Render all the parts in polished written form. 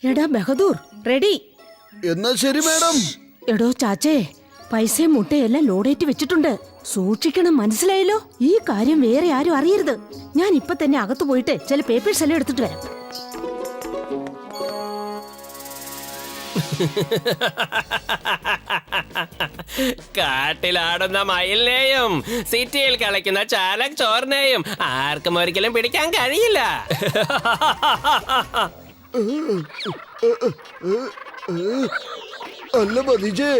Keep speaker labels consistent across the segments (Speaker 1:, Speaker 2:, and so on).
Speaker 1: എടാ ബഹദൂർ റെഡി.
Speaker 2: എന്നാ ശരി മാഡം.
Speaker 1: എടോ ചാച്ചേ, പൈസയും മുട്ടയെല്ലാം ലോഡേറ്റ് വെച്ചിട്ടുണ്ട്. സൂക്ഷിക്കണം, മനസ്സിലായല്ലോ? ഈ കാര്യം വേറെ ആരും അറിയരുത്. ഞാൻ ഇപ്പൊ തന്നെ അകത്ത് പോയിട്ട് ചില പേപ്പേഴ്സ് എല്ലാം എടുത്തിട്ട് വരാം.
Speaker 3: കാട്ടിലാടുന്ന മയിലിനെയും സിറ്റിയിൽ കളിക്കുന്ന ചാലക് ചോറിനെയും ആർക്കും ഒരിക്കലും പിടിക്കാൻ കഴിയില്ല.
Speaker 2: അല്ല ബദീജേ,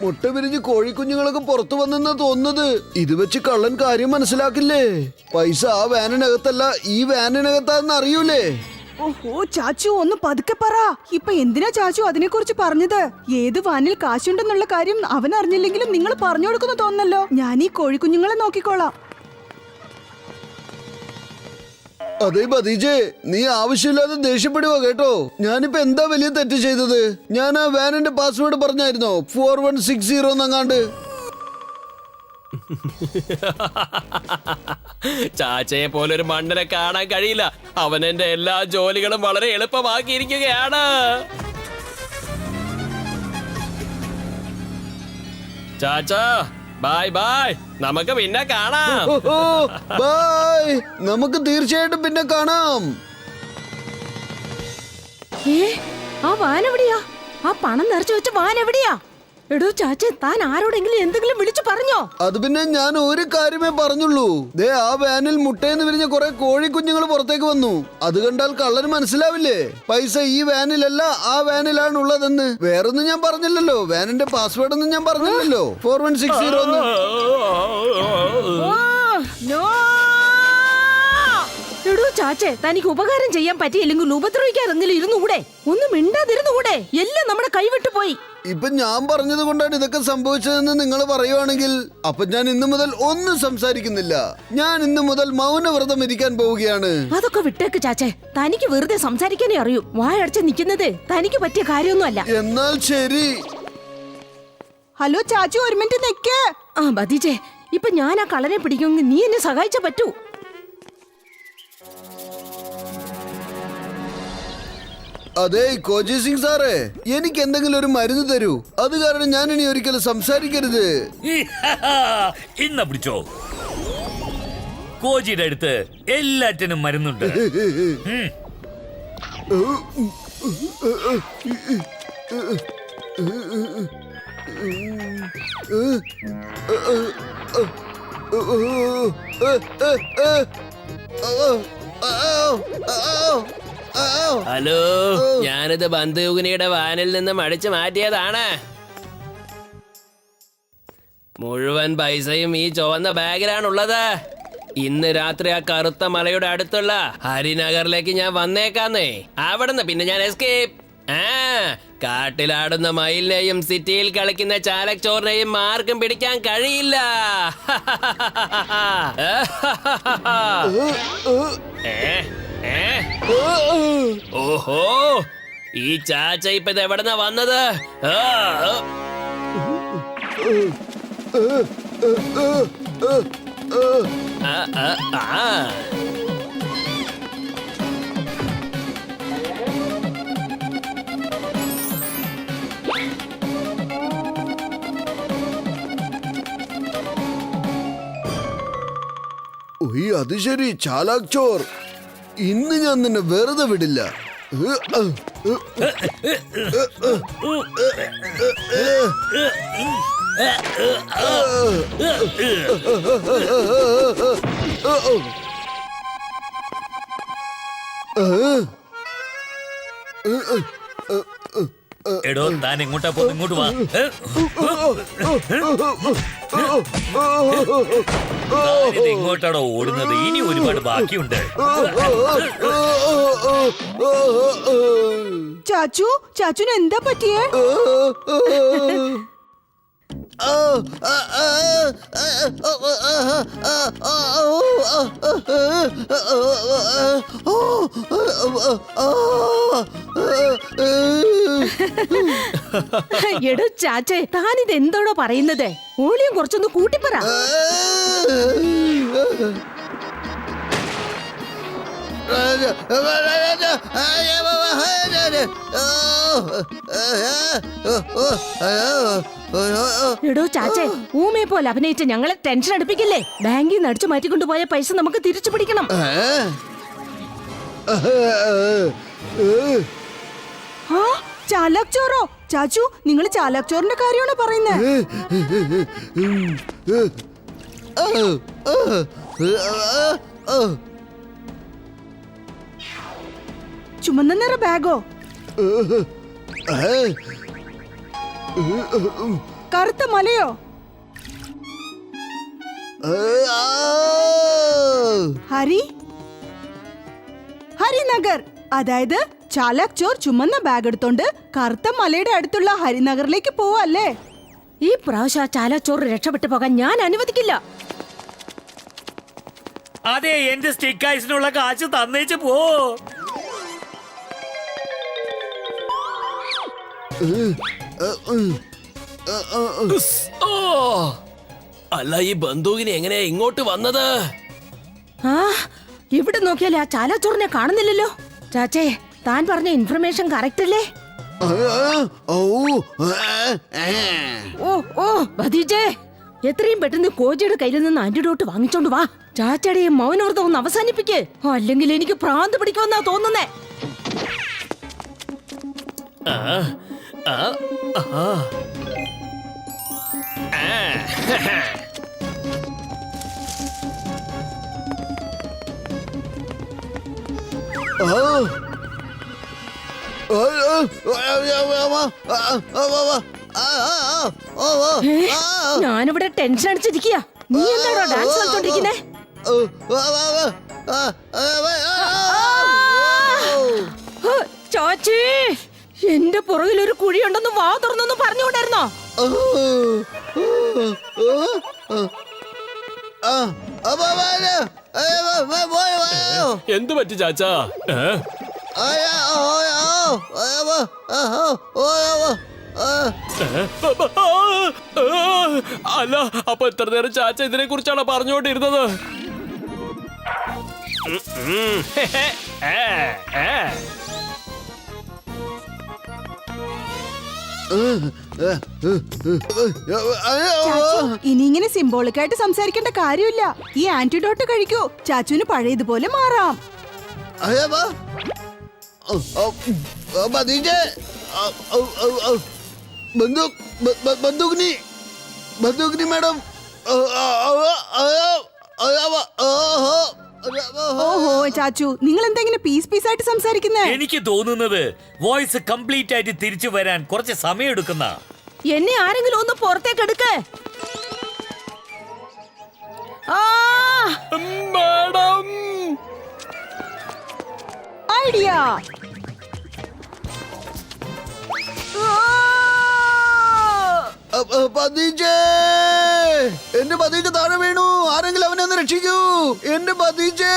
Speaker 2: മുട്ട വിരിഞ്ഞ് കോഴിക്കുഞ്ഞുങ്ങളൊക്കെ പുറത്തു വന്നെന്നാ തോന്നുന്നത്. ഇത് വെച്ച് കള്ളൻ കാര്യം മനസ്സിലാക്കില്ലേ? പൈസ ആ വാനിനകത്തല്ല, ഈ വാനിനകത്താന്ന് അറിയൂലേ?
Speaker 4: ഓഹോ ചാച്ചു, ഒന്ന് പതുക്കെ പറ. ഇപ്പൊ എന്തിനാ ചാച്ചു അതിനെ കുറിച്ച് പറഞ്ഞത്? ഏത് വാനിൽ കാശുണ്ടെന്നുള്ള കാര്യം അവൻ അറിഞ്ഞില്ലെങ്കിലും നിങ്ങൾ പറഞ്ഞു കൊടുക്കുന്നു തോന്നല്ലോ. ഞാൻ ഈ കോഴിക്കുഞ്ഞുങ്ങളെ നോക്കിക്കോളാം.
Speaker 2: അതെ ബദീജേ, നീ ആവശ്യമില്ലാതെ ദേഷ്യപ്പെടുക കേട്ടോ. ഞാനിപ്പോ എന്താ വലിയ തെറ്റ് ചെയ്തത്? ഞാൻ ആ വാനിന്റെ പാസ്വേഡ് പറഞ്ഞായിരുന്നോ? 4160 എന്നങ്ങാണ്ട്.
Speaker 3: ചാച്ചയെ പോലൊരു മണ്ണനെ കാണാൻ കഴിയില്ല. അവൻ എന്റെ എല്ലാ ജോലികളും വളരെ എളുപ്പമാക്കിയിരിക്കുകയാണ്. ചാച്ചാ ബൈ ബൈ, നമുക്ക് പിന്നെ കാണാം.
Speaker 2: ബൈ, നമുക്ക് തീർച്ചയായിട്ടും പിന്നെ കാണാം.
Speaker 1: ആ വാൻ എവിടെയാ? ആ പണം നിറച്ചു വെച്ച വാൻ എവിടെയാ? എടോ ചാച്ചേ, താൻ ആരോടെങ്കിലും എന്തെങ്കിലും വിളിച്ചു പറഞ്ഞോ?
Speaker 2: അത് പിന്നെ ഞാൻ ഒരു കാര്യമേ പറഞ്ഞുള്ളൂ. ദേ, ആ വാനിൽ മുട്ടയെന്ന് വിരിഞ്ഞ കുറെ കോഴിക്കുഞ്ഞുങ്ങൾ പുറത്തേക്ക് വന്നു. അത് കണ്ടാൽ കള്ളന് മനസ്സിലാവില്ലേ പൈസ ഈ വാനിലല്ല ആ വാനിലാണ് ഉള്ളതെന്ന്? വേറൊന്നും ഞാൻ പറഞ്ഞില്ലല്ലോ. വാനിന്റെ പാസ്വേഡ് ഒന്നും ഞാൻ പറഞ്ഞില്ലല്ലോ. 4160 ഒന്ന്.
Speaker 1: എടോ ചാച്ചേ, തനിക്ക് ഉപകാരം ചെയ്യാൻ പറ്റിയില്ലെങ്കിൽ ഉപദ്രവിക്കാറെങ്കിലും ഇരുന്നുകൂടെ? ഒന്നും മിണ്ടാതിരുന്നുകൂടെ? എല്ലാം നമ്മുടെ കൈവിട്ടു പോയി.
Speaker 2: ഇപ്പൊ ഞാൻ പറഞ്ഞത് കൊണ്ടാണ് ഇതൊക്കെ സംഭവിച്ചതെന്ന് നിങ്ങൾ പറയുവാണെങ്കിൽ അപ്പൊ ഞാൻ ഇന്നു മുതൽ ഒന്നും സംസാരിക്കുന്നില്ല. ഞാൻ ഇന്നു മുതൽ മൗനവ്രതം ഇരിക്കാൻ പോവുകയാണ്.
Speaker 1: അതൊക്കെ വിട്ടേക്ക് ചാച്ചേ, തനിക്ക് വെറുതെ സംസാരിക്കാനേ അറിയൂ. വായടച്ച് നിൽക്കുന്നത് തനിക്ക് പറ്റിയ കാര്യമൊന്നുമല്ല.
Speaker 2: എന്നാൽ ശരി.
Speaker 4: ഹലോ ചാച്ചു, ഒരു മിനിറ്റ് നിൽക്കേ.
Speaker 1: ആ ബദീജേ, ഇപ്പൊ ഞാൻ ആ കള്ളനെ പിടിക്കുമെങ്കിൽ നീ എന്നെ സഹായിച്ച പറ്റൂ.
Speaker 2: അതെ കോജി സിംഗ് സാറേ, എനിക്ക് എന്തെങ്കിലും ഒരു മരുന്ന് തരൂ. അത് കാരണം ഞാൻ ഇനി ഒരിക്കലും സംസാരിക്കരുത്.
Speaker 5: ഇന്ന പിടിച്ചോ. കോജിയുടെ അടുത്ത് എല്ലാറ്റിനും മരുന്നുണ്ട്.
Speaker 3: ഹലോ, ഞാനിത് ബന്ധുയുഗിനിയുടെ വാനിൽ നിന്ന് അടിച്ചു മാറ്റിയതാണ്. മുഴുവൻ പൈസയും ഈ ചുവന്ന ബാഗിലാണുള്ളത്. ഇന്ന് രാത്രി ആ കറുത്ത മലയുടെ അടുത്തുള്ള ഹരിനഗറിലേക്ക് ഞാൻ വന്നേക്കാന്നേ. അവിടുന്ന് പിന്നെ ഞാൻ എസ്കേപ്പ്. കാട്ടിലാടുന്ന മയിലിനെയും സിറ്റിയിൽ കളിക്കുന്ന ചാലക് ചോറിനെയും ആർക്കും പിടിക്കാൻ കഴിയില്ല. ഓഹോ, ഈ ചാച്ച ഇപ്പൊ ഇത് എവിടെന്നാ വന്നത്?
Speaker 2: അത് ശരി, ചാലാക് ചോർ. ഇന്ന് ഞാൻ നിന്നെ വെറുതെ വിടില്ല.
Speaker 5: എടോ, താൻ എങ്ങോട്ടാ പോ? ഇങ്ങോട്ട് വാ. ഇങ്ങോട്ടാണോ ഓടുന്നത്? ഇനി ഒരുപാട് ബാക്കിയുണ്ട്.
Speaker 4: ചാച്ചു, ചാച്ചുന് എന്താ പറ്റിയേ?
Speaker 1: എടോ ചാച്ചേ, താനിത് എന്തോടോ പറയുന്നത്? ഓളിയും കുറച്ചൊന്ന് കൂട്ടിപ്പറ. എടോ ചാച്ചേ ഊമയെ പോലെ അഭിനയിച്ച് ഞങ്ങളെ ടെൻഷൻ അടുപ്പിക്കില്ലേ? ബാങ്കിൽ നിന്ന് അടിച്ചു മാറ്റിക്കൊണ്ടുപോയ പൈസ നമുക്ക് തിരിച്ചു പിടിക്കണം.
Speaker 4: ആ ചാലാക് ചോറോ? ചാച്ചു നിങ്ങൾ ചാലാക് ചോറിന്റെ കാര്യമാണ് പറയുന്നത്. ചുമന്ന നിറ ബാഗോ? കറുത്ത മലയോ? ഹരിനഗർ. അതായത് ചാലാക് ചോർ ചുമന്ന ബാഗ് എടുത്തോണ്ട് കറുത്ത മലയുടെ അടുത്തുള്ള ഹരിനഗറിലേക്ക് പോവല്ലേ?
Speaker 1: ഈ പ്രാവശ്യം ആ ചാലാച്ചോറ് രക്ഷപ്പെട്ടു പോകാൻ ഞാൻ അനുവദിക്കില്ല.
Speaker 5: അതെ, എന്റെ സ്റ്റിക്ക് ഐസിനുള്ള കാശ് തന്നേച്ച് പോ.
Speaker 3: ഓ, അല്ല ഈ ബന്ധുവിന് എങ്ങനെയാ ഇങ്ങോട്ട് വന്നത്?
Speaker 1: ആ ഇവിടെ നോക്കിയാലേ ആ ചാലാച്ചോറിനെ കാണുന്നില്ലല്ലോ. ചാച്ചേ താൻ പറഞ്ഞ ഇൻഫർമേഷൻ കറക്റ്റ് അല്ലേ? ഓ ഓ ഭതീജേ, എത്രയും പെട്ടെന്ന് കോജിയുടെ കയ്യിൽ നിന്ന് ആന്റിഡോട്ട് വാങ്ങിച്ചോണ്ട് വാ. ചാച്ചയുടെ ഈ മൗനവ്രതം ഒന്ന് അവസാനിപ്പിക്ക്, അല്ലെങ്കിൽ എനിക്ക് ഭ്രാന്ത് പിടിക്കുമെന്നാ തോന്നുന്നേ.
Speaker 3: ആ, ആ, ആ. ആ,
Speaker 1: ഞാനിവിടെ ടെൻഷൻ അടിച്ചിരിക്കുക. നീ എന്താണോ ഡാൻസ് കളിച്ചോണ്ടിരിക്കുന്നേ? ചാച്ചി, എന്റെ പുറകിൽ ഒരു കുഴിയുണ്ടെന്ന് വാ തുറന്നൊന്ന് പറഞ്ഞുകൊണ്ടായിരുന്നോ?
Speaker 3: എന്ത് പറ്റി ചാച്ചാ? അല്ല, അപ്പൊ എത്ര നേരം ചാച്ച ഇതിനെ കുറിച്ചാണ് പറഞ്ഞുകൊണ്ടിരുന്നത്?
Speaker 4: ഇനി ഇങ്ങനെ സിംബോളിക് ആയിട്ട് സംസാരിക്കേണ്ട കാര്യമില്ല. ഈ ആന്റിഡോട്ട് കഴിക്കൂ, ചാച്ചുവിന് പഴയതുപോലെ മാറാം.
Speaker 2: ബന്ധുഗ്നി മാഡം.
Speaker 4: ഓഹോ ചാച്ചു, നിങ്ങൾ എന്താ ഇങ്ങനെ പീസ് പീസ് ആയിട്ട് സംസാരിക്കുന്നേ?
Speaker 5: എനിക്ക് തോന്നുന്നത് വോയിസ് കംപ്ലീറ്റ് ആയിട്ട് തിരിച്ചു വരാൻ കുറച്ച് സമയം എടുക്കുന്ന.
Speaker 1: എന്നെ ആരെങ്കിലും ഒന്ന് പുറത്തേക്ക് എടുക്ക്.
Speaker 3: Madam,
Speaker 4: idea.
Speaker 2: എന്റെ പതീജ താഴെ വീണു. ആരെങ്കിലും അവനെ ഒന്ന് രക്ഷിക്കൂ. എന്റെ പതീജേ.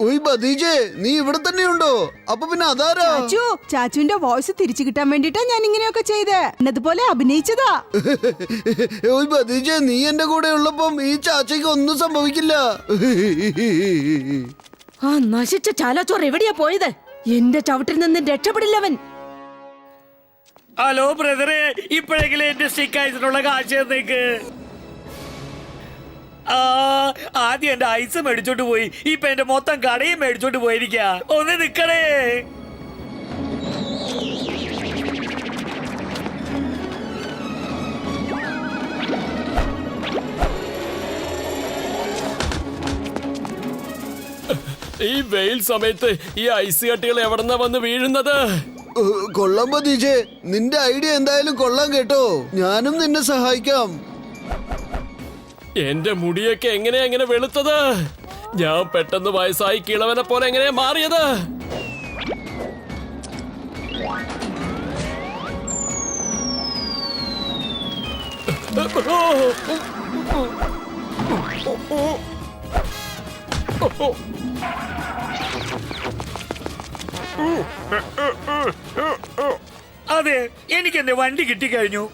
Speaker 2: ഓയ് പതീജേ, നീ ഇവിടെ തന്നെയുണ്ടോ? അപ്പൊ പിന്നെ അതാരാ?
Speaker 4: ചാച്ചു, ചാച്ചുവിന്റെ വോയിസ് തിരിച്ചു കിട്ടാൻ വേണ്ടിട്ടാ ഞാൻ ഇങ്ങനെയൊക്കെ ചെയ്തേ. എന്നതുപോലെ അഭിനയിച്ചതാ.
Speaker 2: ഓയ് പതീജേ, നീ എന്റെ കൂടെ ഉള്ളപ്പം ഈ ചാച്ചയ്ക്ക് ഒന്നും സംഭവിക്കില്ല.
Speaker 1: ആ നശിച്ച ചാലാച്ചോർ എവിടെയാ പോയത്? എന്റെ ചവിട്ടിൽ നിന്ന് രക്ഷപ്പെടില്ലവൻ.
Speaker 5: ഹലോ ബ്രദറെ, ഇപ്പോഴെങ്കിലും എന്റെ സ്റ്റിക്ക് ഐസിനുള്ള കാശ് തന്നേക്ക്. ആദ്യം എന്റെ ഐസ് മേടിച്ചോണ്ട് പോയി, ഇപ്പൊ എന്റെ മൊത്തം കടയും മേടിച്ചോണ്ട് പോയിരിക്ക. ഒന്ന് നിക്കണേ.
Speaker 3: ഈ വെയിൽ സമയത്ത് ഈ ഐസ് കട്ടികൾ എവിടെന്നാ വന്ന് വീഴുന്നത്?
Speaker 2: കൊള്ളാം പതീജേ, നിന്റെ ഐഡിയ എന്തായാലും കൊള്ളാം കേട്ടോ. ഞാനും നിന്നെ സഹായിക്കാം.
Speaker 3: എന്റെ മുടിയൊക്കെ എങ്ങനെയാ എങ്ങനെ വെളുത്തത്? ഞാൻ പെട്ടെന്ന് വയസ്സായി കിളവനെ പോലെ എങ്ങനെയാ മാറിയത്?
Speaker 5: അതെ, എനിക്ക് എന്റെ വണ്ടി കിട്ടിക്കഴിഞ്ഞു.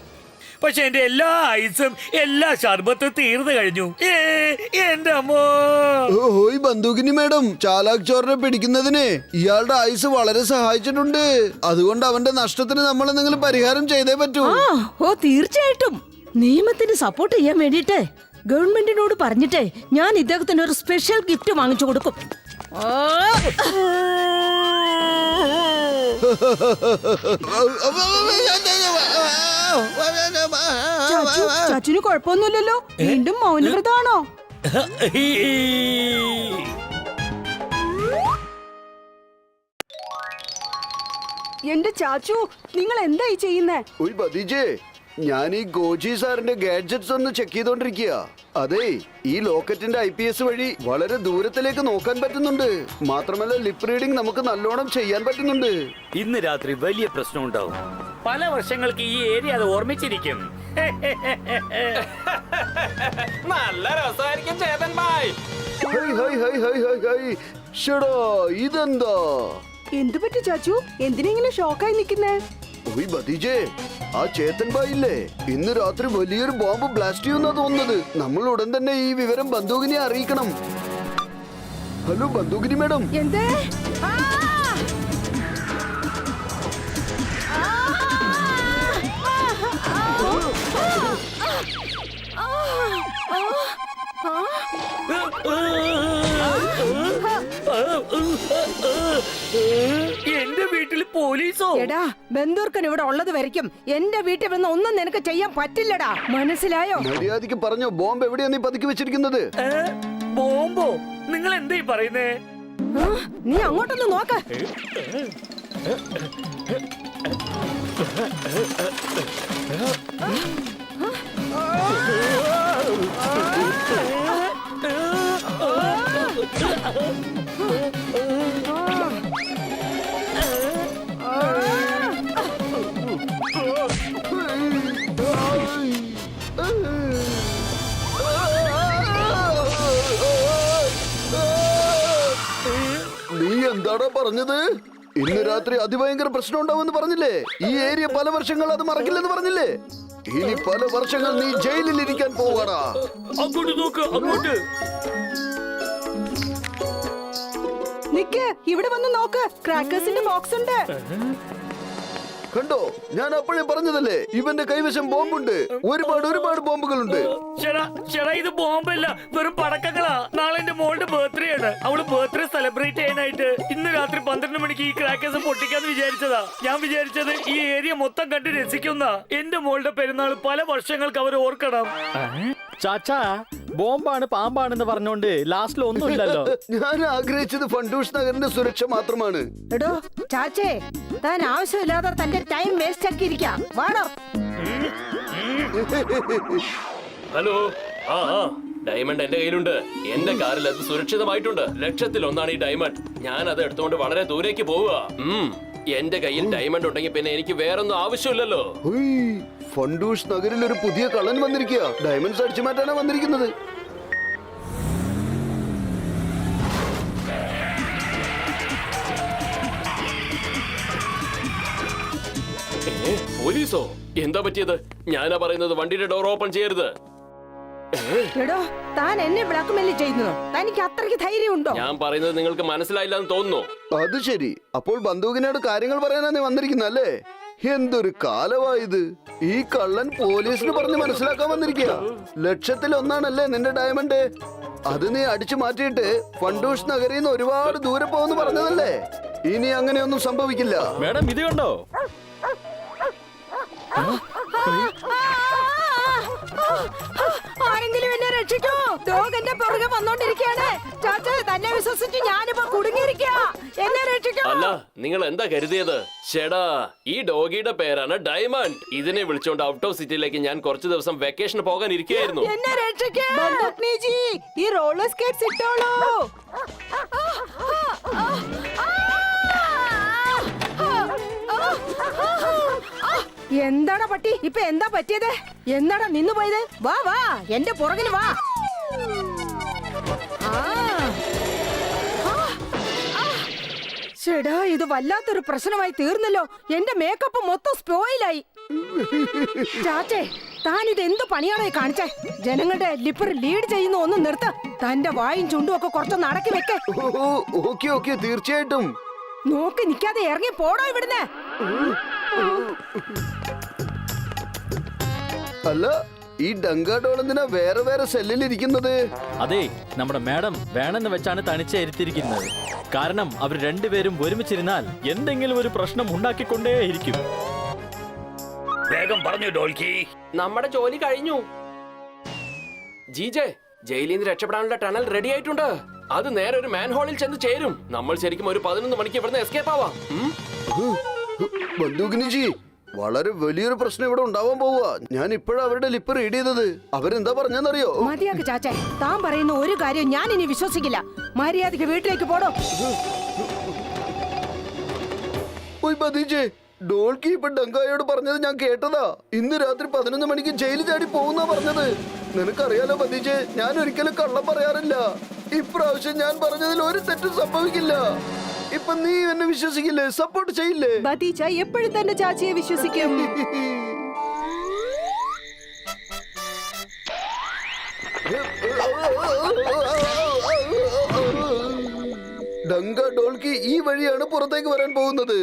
Speaker 5: പക്ഷെ എന്റെ എല്ലാ ഐസും എല്ലാ ഷർബത്തും തീർന്നു കഴിഞ്ഞു. എന്റെ അമ്മോ.
Speaker 2: ഓയ് ബന്ദൂകിനി മേഡം, ചാലാക് ചോറിനെ പിടിക്കുന്നതിന് ഇയാളുടെ ഐസ് വളരെ സഹായിച്ചിട്ടുണ്ട്. അതുകൊണ്ട് അവന്റെ നഷ്ടത്തിന് നമ്മൾ എന്തെങ്കിലും പരിഹാരം ചെയ്തേ പറ്റൂ.
Speaker 1: തീർച്ചയായിട്ടും നിയമത്തിന് സപ്പോർട്ട് ചെയ്യാൻ വേണ്ടിട്ട് ഗവൺമെന്റിനോട് പറഞ്ഞിട്ട് ഞാൻ ഇദ്ദേഹത്തിന് ഒരു സ്പെഷ്യൽ ഗിഫ്റ്റ് വാങ്ങിച്ചു കൊടുക്കും.
Speaker 4: ചാച്ചുന് കുഴപ്പമൊന്നുമില്ലല്ലോ? വീണ്ടും മൗനവ്രതാണോ? എന്റെ ചാച്ചു, നിങ്ങൾ എന്തായി ചെയ്യുന്നേ?
Speaker 2: ഓയ് ഭതീജേ, ഞാൻ ഈ ഗോജി സാറിന്റെ ഗാഡ്ജറ്റ്സ് ഒന്ന് ചെക്ക് ചെയ്തോണ്ടിരിക്കുക. അതെ, ഈ ലോക്കറ്റിന്റെ IPS വഴി വളരെ ദൂരത്തിലേക്ക് നോക്കാൻ പറ്റുന്നുണ്ട്. മാത്രമല്ല ലിപ് റീഡിംഗ് നമുക്ക് നല്ലോണം ചെയ്യാൻ പറ്റുന്നുണ്ട്.
Speaker 5: ഇന്ന് രാത്രി വലിയ പ്രശ്നം ഉണ്ടാവും. പല വർഷങ്ങൾക്ക് ഈ ഏരിയ അത് ഓർമ്മിച്ചിരിക്കും.
Speaker 3: നല്ല രസമായിരിക്കും ചേതൻ ഭായ്.
Speaker 2: Hi hi hi hi hi hi. ശ്ശെടാ, ഇതെന്താ?
Speaker 4: എന്തു പറ്റി ചാച്ചു? എന്തിനെങ്ങനെ ഷോക്കായി നിൽക്കുന്നേ?
Speaker 2: ഓയ് ഭതീജേ, ആ ചേതൻ ഭായ് ഇല്ലേ, ഇന്ന് രാത്രി വലിയൊരു ബോംബ് ബ്ലാസ്റ്റ് ചെയ്യുന്ന തോന്നുന്നത്. നമ്മൾ ഉടൻ തന്നെ ഈ വിവരം ബന്ദൂകിനെ അറിയിക്കണം. ഹലോ ബന്ദൂകിനി മേഡം.
Speaker 1: എന്തേ?
Speaker 5: എന്റെ വീട്ടിൽ പോലീസോ?
Speaker 1: എടാ, ബന്ധുർക്കൻ ഇവിടെ ഉള്ളത് വരയ്ക്കും എന്റെ വീട്ടിൽ വന്ന് ഒന്നും നിനക്ക് ചെയ്യാൻ പറ്റില്ലടാ, മനസ്സിലായോ?
Speaker 2: മര്യാദയ്ക്ക് പറഞ്ഞോ, ബോംബ് എവിടെയാ നീ പതുക്കി വെച്ചിരിക്കുന്നത്?
Speaker 5: ബോംബോ? നിങ്ങൾ എന്തായി പറയുന്നേ?
Speaker 1: നീ അങ്ങോട്ടൊന്ന് നോക്ക്.
Speaker 2: നീ എന്താടാ പറഞ്ഞത്? ഇന്ന് രാത്രി അതിഭയങ്കര പ്രശ്നം ഉണ്ടാവുമെന്ന് പറഞ്ഞില്ലേ? ഈ ഏരിയ പല വർഷങ്ങൾ അത് മറക്കില്ലെന്ന് പറഞ്ഞില്ലേ? ഇനി പല വർഷങ്ങൾ നീ ജയിലിൽ ഇരിക്കാൻ പോവാടാ.
Speaker 5: അങ്ങോട്ട് നോക്ക്, അങ്ങോട്ട്.
Speaker 4: നിക്ക്, ഇവിടെ വന്ന് നോക്ക്, ക്രാക്കേഴ്സിന്റെ ബോക്സ് ഉണ്ട്.
Speaker 2: കണ്ടോ, ഞാൻ അപ്പോഴേ പറഞ്ഞതല്ലേ, ഇവന്റെ കൈവശം ബോംബുണ്ട്. ഒരുപാട് ബോംബുകളുണ്ട്.
Speaker 5: ചേട്ടാ, ഇത് ബോംബല്ല, വെറും പടക്കങ്ങളാ. നാളെ എന്റെ മോളുടെ ബർത്ത്ഡേ ആണ്. അവള് ബർത്ത്ഡേ സെലിബ്രേറ്റ് ചെയ്യാനായിട്ട് ഇന്ന് രാത്രി 12 മണിക്ക് ഈ ക്രാക്കേഴ്സ് പൊട്ടിക്കാന്ന് വിചാരിച്ചതാ. ഞാൻ വിചാരിച്ചത് ഈ ഏരിയ മൊത്തം കണ്ട് രസിക്കുന്ന എന്റെ മോളുടെ പെരുന്നാൾ പല വർഷങ്ങൾക്ക് അവർ ഓർക്കണം.
Speaker 6: ചാച്ചാ, ബോംബാണ് പാമ്പാണെന്ന് പറഞ്ഞോണ്ട് ലാസ്റ്റിൽ ഒന്നുമില്ലല്ലോ.
Speaker 2: ഞാൻ ആഗ്രഹിച്ചത് ഫണ്ടൂഷ് നഗറിന്റെ സുരക്ഷ മാത്രമാണ്.
Speaker 1: എടോ ചാച്ചേ, താൻ ആവശ്യമില്ലാതെ തന്റെ ടൈം വേസ്റ്റ് ആക്കിയിരിക്കാം. വാടോ.
Speaker 3: ഹലോ. ആ ഡയമണ്ട് എന്റെ കയ്യിലുണ്ട്. എന്റെ കാറിൽ അത് സുരക്ഷിതമായിട്ടുണ്ട്. 1,000,000 ഈ ഡയമണ്ട്. ഞാൻ അത് എടുത്തുകൊണ്ട് വളരെ ദൂരേക്ക് പോവുക. എന്റെ കയ്യിൽ ഡയമണ്ട് ഉണ്ടെങ്കിൽ പിന്നെ എനിക്ക് വേറൊന്നും ആവശ്യമില്ലല്ലോ.
Speaker 2: ഫണ്ടൂഷ് നഗറിൽ ഒരു പുതിയ കള്ളൻ വന്നിരിക്കുക. ഡയമണ്ട്സ് അടിച്ചു മാറ്റാനാ വന്നിരിക്കുന്നത്.
Speaker 3: പോലീസോ? എന്താ പറ്റിയത്? ഞാനാ പറയുന്നത്, വണ്ടിയുടെ ഡോർ ഓപ്പൺ ചെയ്യരുത്.
Speaker 1: എടോ, താൻ എന്നെ ബ്ലാക്ക്മെയിൽ ചെയ്യുന്നു. തനിക്ക് അത്രയ്ക്ക് ധൈര്യം ഉണ്ടോ?
Speaker 3: ഞാൻ പറയുന്നത് നിങ്ങൾക്ക് മനസ്സിലായില്ലെന്ന് തോന്നുന്നു.
Speaker 2: അത് ശരി, അപ്പോൾ ബന്ദൂകിനോട് കാര്യങ്ങൾ പറയാനാ നീ വന്നിരിക്കുന്നല്ലേ? എന്തൊരു കാലമായത്. ഈ കള്ളൻ പോലീസിന് പറഞ്ഞ് മനസ്സിലാക്കാൻ വന്നിരിക്കുക. 1,000,000 നിന്റെ ഡയമണ്ട്. അത് നീ അടിച്ചു മാറ്റിയിട്ട് ഫണ്ടൂഷ് നഗരിൽ നിന്ന് ഒരുപാട് ദൂരെ പോകുന്നു പറഞ്ഞതല്ലേ? ഇനി അങ്ങനെയൊന്നും സംഭവിക്കില്ല.
Speaker 6: മേഡം, ഇത് കണ്ടോ?
Speaker 1: ആരെങ്കിലും എന്നെ രക്ഷിക്കൂ. ഡോഗ് എന്റെ പുറകെ വന്നോണ്ടിരിക്കുകയാണ്. ചാച്ച, തന്നെ വിശ്വസിച്ച് ഞാനിപ്പോ കുടുങ്ങിയിരിക്കുക. എന്നെ രക്ഷിക്കൂ.
Speaker 3: അല്ല, നിങ്ങൾ എന്താ കരുതിയത്? ചേടാ, ഈ ഡോഗിയുടെ പേരാണ് ഡയമണ്ട്. ഇതിനെ വിളിച്ചോണ്ട് ഔട്ട് ഓഫ് സിറ്റിയിലേക്ക് ഞാൻ കുറച്ചു ദിവസം വെക്കേഷന് പോകാൻ ഇരിക്കുകയായിരുന്നു.
Speaker 1: എന്നെ രക്ഷിക്കൂ.
Speaker 4: ബന്ദൂക്നീജി, ഈ റോളർ സ്കേറ്റ്സ് ഇട്ടോളൂ.
Speaker 1: എന്താടാ പട്ടി, ഇപ്പൊ എന്താ പറ്റിയത്? എന്താടാ നിന്നു പോയത്? വാ വാ, എന്റെ പുറകിൽ വാ. ചേടാ, ഇത് വല്ലാത്തൊരു പ്രശ്നമായി തീർന്നല്ലോ. എന്റെ മേക്കപ്പ് മൊത്തം സ്പോയിലായി. ചാച്ചേ താൻ ഇത് എന്ത് പണിയാണോ കാണിച്ചേ? ജനങ്ങളുടെ ലിപ്പർ ലീഡ് ചെയ്യുന്ന ഒന്ന് നിർത്ത. തന്റെ വായും ചുണ്ടും ഒക്കെ കുറച്ചൊന്ന് അടക്കി വെക്കേ.
Speaker 2: ഓക്കെ ഓക്കെ, തീർച്ചയായിട്ടും.
Speaker 1: നോക്കി നിക്കാതെ ഇറങ്ങി പോടോ ഇവിടുന്ന്.
Speaker 2: അല്ല, ഈ ഡങ്കാഡോൾ എന്തിനാ വേറെ വേറെ സെല്ലിൽ ഇരിക്കുന്നത്?
Speaker 6: അതെ, നമ്മുടെ മാഡം വേണമെന്ന് വെച്ചാണ് തനിച്ച് ഇരുത്തിയിരിക്കുന്നത്. കാരണം അവർ രണ്ടുപേരും ഒരുമിച്ചിരുന്നാൽ എന്തെങ്കിലും ഒരു പ്രശ്നം ഉണ്ടാക്കിക്കൊണ്ടേയിരിക്കും.
Speaker 5: വേഗം പറഞ്ഞു ഡോൾക്കി.
Speaker 3: നമ്മുടെ ജോലി കഴിഞ്ഞു. ജീജെ, ജയിലിൽ നിന്ന് രക്ഷപ്പെടാനുള്ള ടണൽ റെഡി ആയിട്ടുണ്ട്. അത് നേരെ ഒരു മാൻ ഹോളിൽ ചെന്ന് ചേരും. നമ്മൾ ശരിക്കും ഒരു 11 മണിക്ക് ഇവിടുന്ന് എസ്കേപ്പ് ആവാം.
Speaker 2: ബന്ധുകിനിജി, വളരെ വലിയൊരു പ്രശ്നം ഇവിടെ ഉണ്ടാവാൻ പോവുക. ഞാൻ ഇപ്പോഴാ അവരുടെ ലിപ്പ് റീഡ് ചെയ്തത്. അവരെന്താ പറഞ്ഞെന്നറിയോ?
Speaker 1: മതിയാക്ക് ചാച്ചേ, താൻ പറയുന്ന ഒരു കാര്യം ഞാൻ ഇനി വിശ്വസിക്കില്ല. മര്യാദയ്ക്ക് വീട്ടിലേക്ക് പോടോ.
Speaker 2: ഓയ് ബദീജെ, ഡോൾക്കി ഇപ്പൊ ഡങ്കായോട് പറഞ്ഞത് ഞാൻ കേട്ടതാ. ഇന്ന് രാത്രി 11 മണിക്ക് ജയിലിൽ ചാടി പോകുന്ന പറഞ്ഞത്. നിനക്കറിയാലോ ബദീജെ, ഞാൻ ഒരിക്കലും കള്ളം പറയാറില്ല. ഇപ്രാവശ്യം ഞാൻ പറഞ്ഞതിൽ ഒരു തെറ്റും സംഭവിക്കില്ല. ഇപ്പൊ നീ എന്നെ വിശ്വസിക്കില്ലേ? സപ്പോർട്ട് ചെയ്യില്ലേ?
Speaker 4: ബദീജ എപ്പോഴും തന്റെ ചാച്ചിയെ വിശ്വസിക്കും.
Speaker 2: ഡങ്ക ഡോൾക്കി ഈ വഴിയാണ് പുറത്തേക്ക് വരാൻ പോകുന്നത്.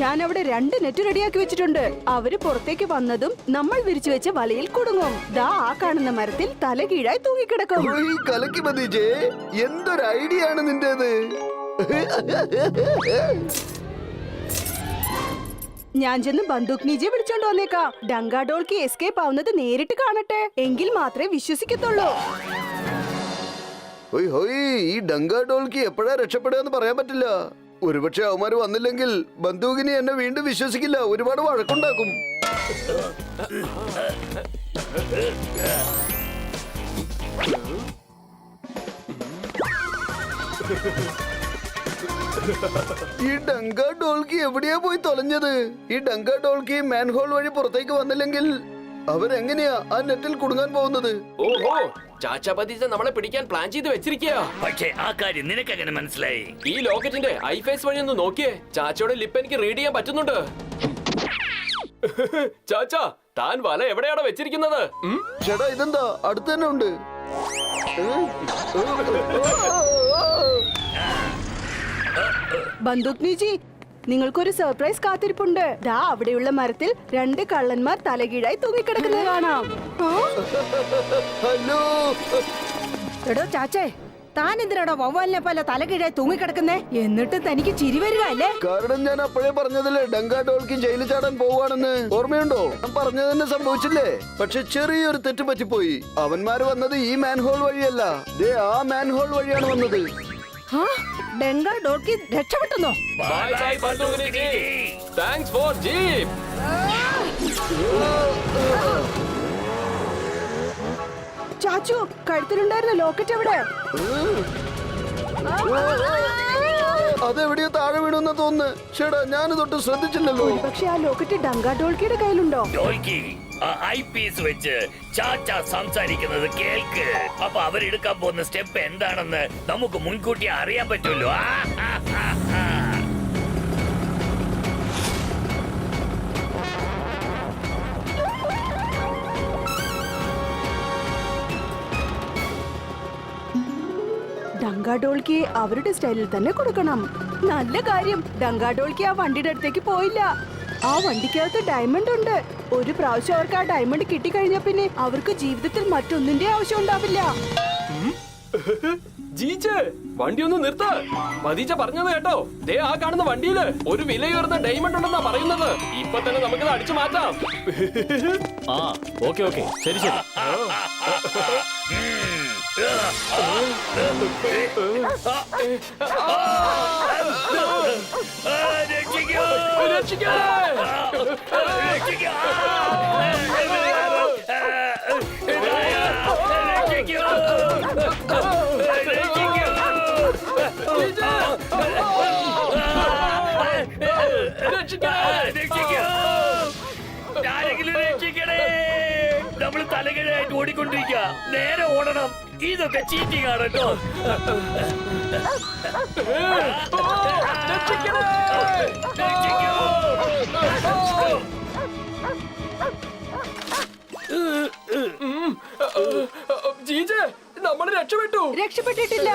Speaker 4: ഞാൻ അവിടെ 2 നെറ്റ് റെഡിയാക്കി വെച്ചിട്ടുണ്ട്. അവര് പുറത്തേക്ക് വന്നതും നമ്മൾ വിരിച്ചു വെച്ച വലയിൽ കുടുങ്ങും. ദാ ആ കാണുന്ന മരത്തിൽ തല കീഴായി തൂങ്ങിക്കിടക്കും.
Speaker 2: ഓയ് കലക്കി ബദീജെ, എന്തൊരു ഐഡിയ ആണ് നിന്റേത്.
Speaker 4: ഞാൻ ചെന്ന് ബന്ദൂക് നീജെ വിളിച്ചോണ്ട് വന്നേക്കാം. ഡങ്ക ഡോൾക്കി എസ്കേപ്പ് ആവുന്നത് നേരിട്ട് കാണട്ടെ, എങ്കിൽ മാത്രമേ വിശ്വസിക്കത്തുള്ളൂ.
Speaker 2: ഹോയ് ഹോയ്, ഈ ഡങ്ക ഡോൾക്കി എപ്പോഴാ രക്ഷപ്പെടുക എന്ന് പറയാൻ പറ്റില്ല. ഒരുപക്ഷെ അവന്മാര് വന്നില്ലെങ്കിൽ ബന്ധുവിനെ എന്നെ വീണ്ടും വിശ്വസിക്കില്ല. ഒരുപാട് വഴക്കുണ്ടാക്കും. ഈ ഡങ്ക ഡോൾക്കി എവിടെയാ പോയി തൊലഞ്ഞത്? ഈ ഡങ്ക ഡോൾക്കി മാൻഹോൾ വഴി പുറത്തേക്ക് വന്നില്ലെങ്കിൽ അവരെങ്ങനെയാ ആ നെറ്റിൽ കുടുങ്ങാൻ പോകുന്നത്?
Speaker 3: ഓഹോ, ചാച്ചാ പതിച്ച നമ്മളെ പിടിക്കാൻ പ്ലാൻ ചെയ്ത് വെച്ചിരിക്കുക.
Speaker 5: പക്ഷേ ആ കാര്യം നിനക്ക് എങ്ങനെ മനസ്സിലായി?
Speaker 3: ഈ ലോക്കറ്റിന്റെ ഐഫേസ് വഴി ഒന്ന് നോക്കിയേ. ചാച്ചയുടെ ലിപ്പ് എനിക്ക് റീഡ് ചെയ്യാൻ പറ്റുന്നുണ്ട്. ചാച്ചാ, താൻ വല എവിടെയാണ് വെച്ചിരിക്കുന്നത്?
Speaker 2: ചേട്ടാ, ഇതെന്താ അടുത്ത് തന്നെ ഉണ്ട്.
Speaker 4: ബന്ദൂക് നീജി, നിങ്ങൾക്കൊരു സർപ്രൈസ് കാത്തിരിപ്പുണ്ട്. ദാ അവിടെയുള്ള മരത്തിൽ 2 കള്ളന്മാർ തലകീഴായി തൂങ്ങിക്കിടക്കുന്നത് കാണാം. ആ?
Speaker 2: ഹലോ,
Speaker 1: എടോ ചാച്ചേ, താൻ എന്തിനാടോ വവ്വാലിനെ പോലെ തലകീഴായി തൂങ്ങിക്കിടക്കുന്നേ? എന്നിട്ട് തനിക്ക് ചിരി വരിക അല്ലേ?
Speaker 2: കാരണം ഞാൻ അപ്പോഴേ പറഞ്ഞതല്ലേ ഡങ്ക ഡോൾക്കി ജയിലിൽ ചാടാൻ പോവാണെന്ന്. ഓർമ്മയുണ്ടോ? ഞാൻ പറഞ്ഞത് തന്നെ സംഭവിച്ചില്ലേ? പക്ഷെ ചെറിയൊരു തെറ്റ് പറ്റിപ്പോയി. അവന്മാര് വന്നത് ഈ മാൻഹോൾ വഴിയല്ല, ദേ ആ മാൻഹോൾ വഴിയാണ് വന്നത്.
Speaker 1: ആ, ഡെങ്ക ഡോൾക്കി രക്ഷപ്പെട്ടെന്നോ?
Speaker 3: ബൈ ബൈ ബന്ധുവിനെ. Thanks for jeep.
Speaker 4: ചാച്ചു, കഴുത്തിലുണ്ടായിരുന്ന ലോക്കറ്റ് എവിടെ?
Speaker 2: അതെവിടെയോ താഴെ വീണെന്ന് തോന്നുന്നു. ചേട്ടാ, ഞാൻ തൊട്ട് ശ്രദ്ധിച്ചില്ലല്ലോ.
Speaker 4: പക്ഷെ ആ ലോക്കറ്റ് ഡങ്ക ഡോൾക്കിയുടെ കയ്യിലുണ്ടോ?
Speaker 5: ഡോൾക്കി, ആ ഐ പീസ് വെച്ച് ചാച്ച സംസാരിക്കുന്നത് കേൾക്ക്. അപ്പൊ അവരെടുക്കാൻ പോകുന്ന സ്റ്റെപ്പ് എന്താണെന്ന് നമുക്ക് മുൻകൂട്ടി അറിയാൻ പറ്റുമല്ലോ.
Speaker 4: ഡങ്ക ഡോൾക്കി അവരുടെ സ്റ്റൈലിൽ തന്നെ കൊടുക്കണം. നല്ല കാര്യം, ഡങ്ക ഡോൾക്കി ആ വണ്ടിയുടെ അടുത്തേക്ക് പോയില്ല. ആ വണ്ടിക്കകത്ത് ഡയമണ്ട് ഉണ്ട്. ഒരു പ്രാവശ്യം അവർക്ക് ആ ഡയമണ്ട് കിട്ടിക്കഴിഞ്ഞ പിന്നെ അവർക്ക് ജീവിതത്തിൽ മറ്റൊന്നിന്റെ ആവശ്യം ഉണ്ടാവില്ല.
Speaker 3: ജീജെ, വണ്ടി ഒന്ന് നിർത്ത. മദീജ പറഞ്ഞത് കേട്ടോ? ദേ ആ കാണുന്ന വണ്ടിയില് ഒരു വിലയുയർന്ന ഡയമണ്ട് ഉണ്ടെന്നാ പറയുന്നത്. ഇപ്പൊ തന്നെ നമുക്കത് അടിച്ചു മാറ്റാം.
Speaker 6: ആ, ഓക്കെ ഓക്കെ, ശരി ശരി.
Speaker 5: നമ്മൾ തലകീഴായിട്ട് ഓടിക്കൊണ്ടിരിക്കുക. നേരെ ഓടണം. ഇതൊക്കെ ചീറ്റിംഗ് ആണ് കേട്ടോ.
Speaker 4: രക്ഷപ്പെട്ടിട്ടില്ല.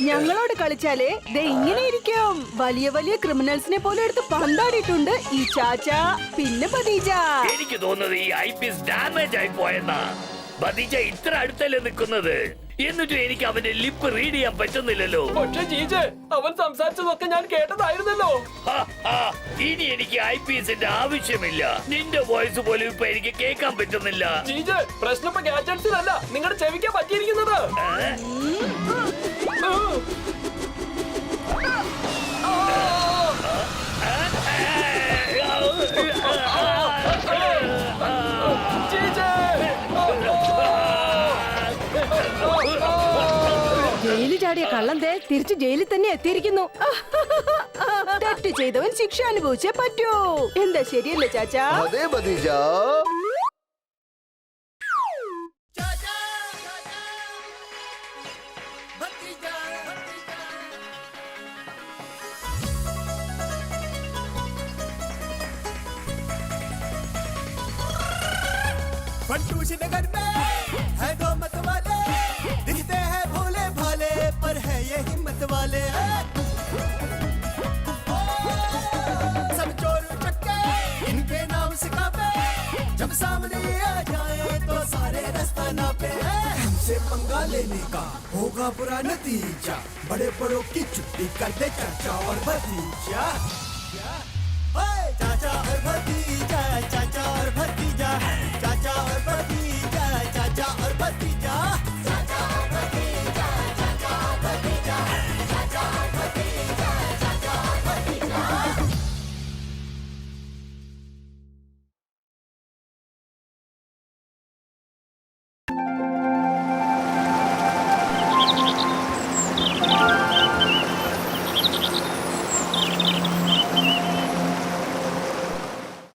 Speaker 4: ഞങ്ങളോട് കളിച്ചാലേ ദേ ഇങ്ങനെ ഇരിക്കും. വലിയ വലിയ ക്രിമിനൽസിനെ പോലെ എടുത്ത് പന്താടിയിട്ടുണ്ട് ഈ ചാച്ച. പിന്നെ ഭതീജ.
Speaker 5: എനിക്ക് തോന്നുന്നത് ഈ ഐപീസ് ഡാമേജ് ആയി പോയെന്നാ. ഭതീജ ഇത്ര അടുത്തല്ലേ നിൽക്കുന്നത്, എന്നിട്ടും എനിക്ക് അവന്റെ ലിപ്പ് റീഡ് ചെയ്യാൻ പറ്റുന്നില്ലല്ലോ.
Speaker 3: പക്ഷേ ജീജെ, അവൻ സംസാരിച്ചതൊക്കെ ഞാൻ കേട്ടതായിരുന്നല്ലോ.
Speaker 5: ഹാ, ഹാ. ഇനി എനിക്ക് ഐപീസിന്റെ ആവശ്യമില്ല. നിന്റെ വോയിസ് പോലും ഇപ്പൊ എനിക്ക് കേൾക്കാൻ പറ്റുന്നില്ല.
Speaker 3: ജീജെ, പ്രശ്നം ഇപ്പൊ ഗാഡ്ജറ്റ്സിലല്ല, നിങ്ങളുടെ ചെവിക്കാ പറ്റിയിരിക്കുന്നത്.
Speaker 1: ജയിലിൽ ചാടിയ കള്ളൻ ദേ തിരിച്ച് ജയിലിൽ തന്നെ എത്തിയിരിക്കുന്നു.
Speaker 4: തെറ്റ് ചെയ്തവൻ ശിക്ഷ അനുഭവിച്ചേ പറ്റൂ. എന്താ ശരിയല്ലേ ചാച്ചാ?
Speaker 2: അതെ ഭതീജ.
Speaker 7: फंटू श्रीनगर में है दो मत वाले, दिखते हैं भोले भाले पर है ये हिम्मत वाले। सब चोर चक्के इनके नाम सिखावे, जब सामने आ जाए तो सारे रास्ता नापे। हमसे पंगा लेने का होगा बुरा नतीजा, बड़े बड़ों की छुट्टी कर दे चाचा और भतीजा। चाचा और भतीजा, चाचा और भतीजा, चाचा और भतीजा, चाचा और भतीजा, चाचा और भतीजा, चाचा और भतीजा, चाचा और भतीजा, चाचा और भतीजा।